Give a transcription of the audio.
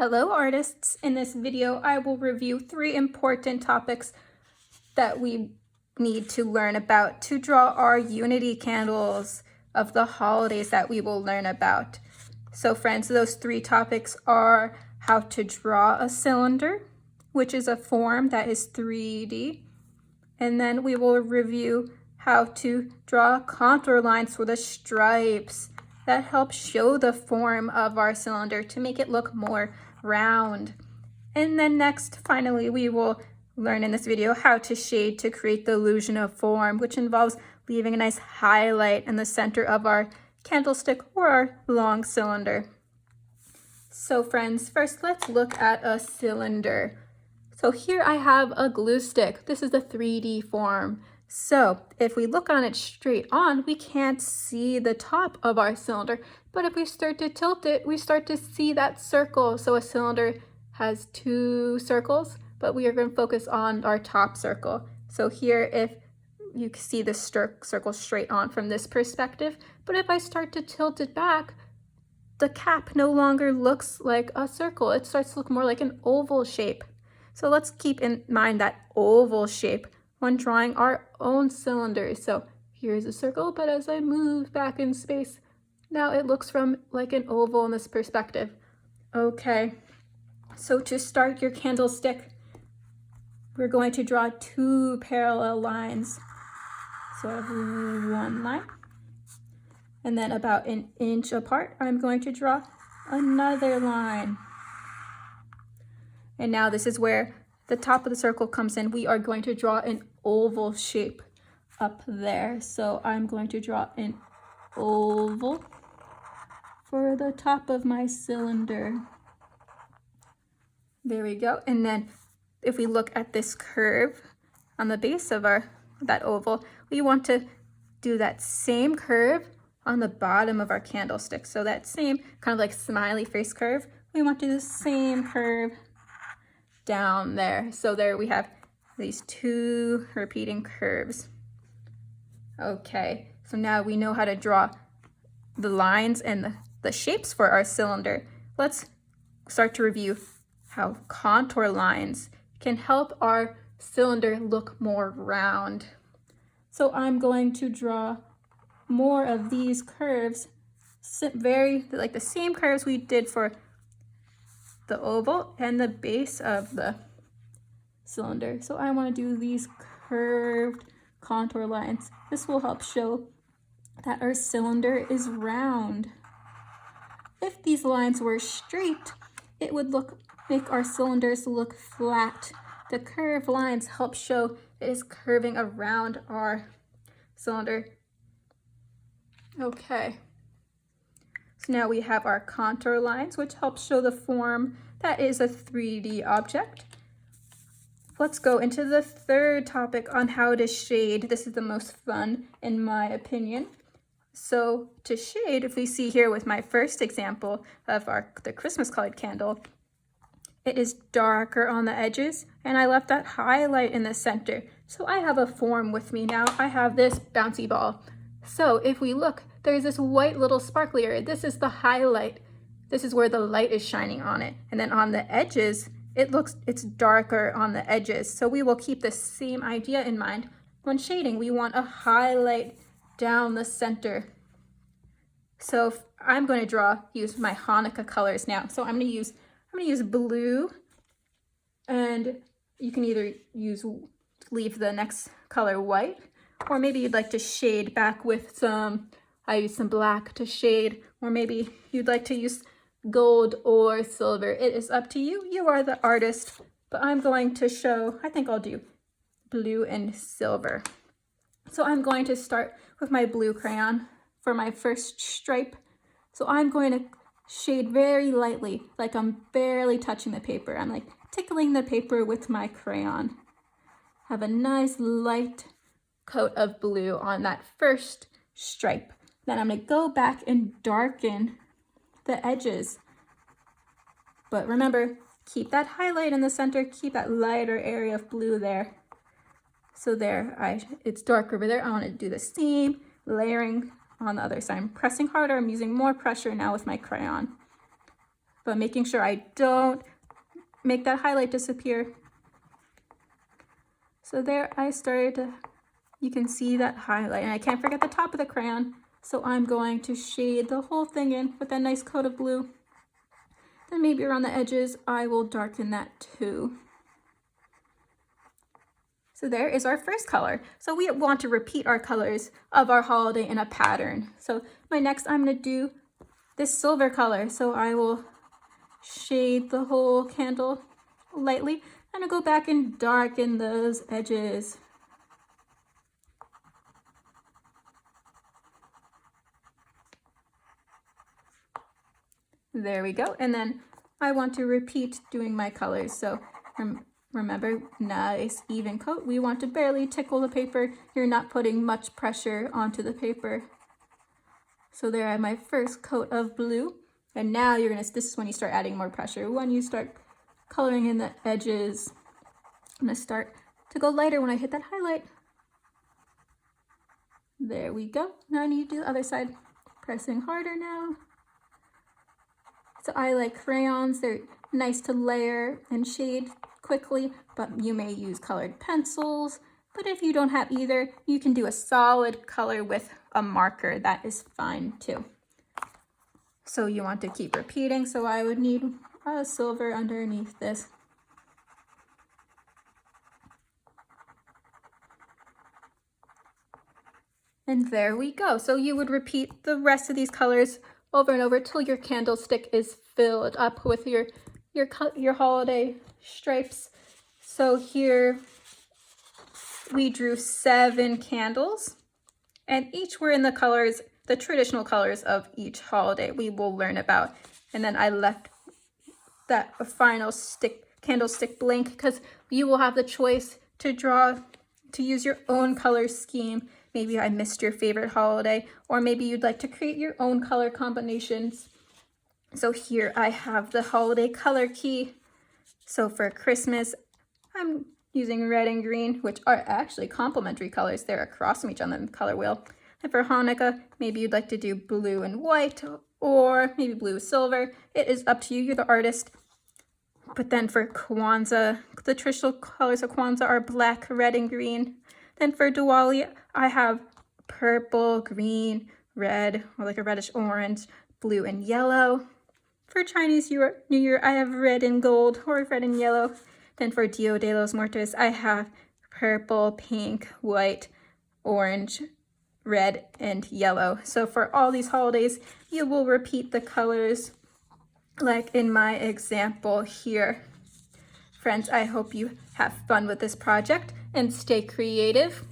Hello artists! In this video, I will review 3 important topics that we need to learn about to draw our unity candles of the holidays that we will learn about. So friends, those 3 topics are how to draw a cylinder, which is a form that is 3D. And then we will review how to draw contour lines for the stripes that help show the form of our cylinder to make it look more round. And then next, finally, we will learn in this video how to shade to create the illusion of form, which involves leaving a nice highlight in the center of our candlestick or our long cylinder. So friends, first let's look at a cylinder. So here I have a glue stick. This is the 3D form. So if we look on it straight on, we can't see the top of our cylinder. But if we start to tilt it, we start to see that circle. So a cylinder has 2 circles, but we are going to focus on our top circle. So here, if you can see the circle straight on from this perspective, but if I start to tilt it back, the cap no longer looks like a circle. It starts to look more like an oval shape. So let's keep in mind that oval shape when drawing our own cylinder. So here's a circle, but as I move back in space, now it looks from like an oval in this perspective. Okay, so to start your candlestick, we're going to draw 2 parallel lines. So I have 1 line, and then about an inch apart, I'm going to draw another line. And now this is where the top of the circle comes in. We are going to draw an oval shape up there. So I'm going to draw an oval for the top of my cylinder. There we go. And then if we look at this curve on the base of that oval, we want to do that same curve on the bottom of our candlestick. So that same kind of like smiley face curve, we want to do the same curve down there. So there we have these 2 repeating curves. Okay, so now we know how to draw the lines and the shapes for our cylinder. Let's start to review how contour lines can help our cylinder look more round. So I'm going to draw more of these curves, very like the same curves we did for the oval and the base of the cylinder. So I want to do these curved contour lines. This will help show that our cylinder is round. If these lines were straight, it would make our cylinders look flat. The curved lines help show it is curving around our cylinder. Okay. So now we have our contour lines, which help show the form that is a 3D object. Let's go into the 3rd topic on how to shade. This is the most fun in my opinion. So to shade, if we see here with my first example of the Christmas colored candle, it is darker on the edges and I left that highlight in the center. So I have a form with me now. I have this bouncy ball. So if we look, there's this white little sparkly area. This is the highlight. This is where the light is shining on it. And then on the edges, it's darker on the edges. So we will keep the same idea in mind. When shading, we want a highlight down the center. So I'm going to use my Hanukkah colors now. So I'm going to use blue, and you can either leave the next color white, or maybe you'd like to shade back with I use some black to shade, or maybe you'd like to use gold or silver. It is up to you. You are the artist, but I'm going to show, I think I'll do blue and silver. So I'm going to start with my blue crayon for my first stripe. So I'm going to shade very lightly, like I'm barely touching the paper. I'm like tickling the paper with my crayon. Have a nice light coat of blue on that first stripe. Then I'm going to go back and darken the edges. But remember, keep that highlight in the center, keep that lighter area of blue there. So there, it's dark over there. I want to do the same layering on the other side. I'm pressing harder, I'm using more pressure now with my crayon. but making sure I don't make that highlight disappear. So there I started to, you can see that highlight, and I can't forget the top of the crayon. So I'm going to shade the whole thing in with that nice coat of blue. Then maybe around the edges, I will darken that too. So there is our first color. So we want to repeat our colors of our holiday in a pattern. So next I'm going to do this silver color. So I will shade the whole candle lightly and I'll go back and darken those edges. There we go. And then I want to repeat doing my colors. So remember, nice even coat. We want to barely tickle the paper. You're not putting much pressure onto the paper. So there I have my first coat of blue. And now this is when you start adding more pressure. When you start coloring in the edges, I'm gonna start to go lighter when I hit that highlight. There we go. Now I need to do the other side. Pressing harder now. So I like crayons. They're nice to layer and shade quickly, but you may use colored pencils. But if you don't have either, you can do a solid color with a marker. That is fine too. So you want to keep repeating. So I would need a silver underneath this. And there we go. So you would repeat the rest of these colors over and over till your candlestick is filled up with your holiday stripes. So here we drew 7 candles, and each were in the colors, the traditional colors of each holiday we will learn about. And then I left that final candlestick blank because you will have the choice to use your own color scheme. Maybe I missed your favorite holiday, or maybe you'd like to create your own color combinations. So here I have the holiday color key. So for Christmas, I'm using red and green, which are actually complementary colors. They're across from each other on the color wheel. And for Hanukkah, maybe you'd like to do blue and white, or maybe blue with silver. It is up to you, you're the artist. But then for Kwanzaa, the traditional colors of Kwanzaa are black, red, and green. Then for Diwali, I have purple, green, red, or like a reddish orange, blue, and yellow. For Chinese New Year, I have red and gold, or red and yellow. Then for Dia de los Muertos, I have purple, pink, white, orange, red, and yellow. So for all these holidays, you will repeat the colors like in my example here. Friends, I hope you have fun with this project and stay creative.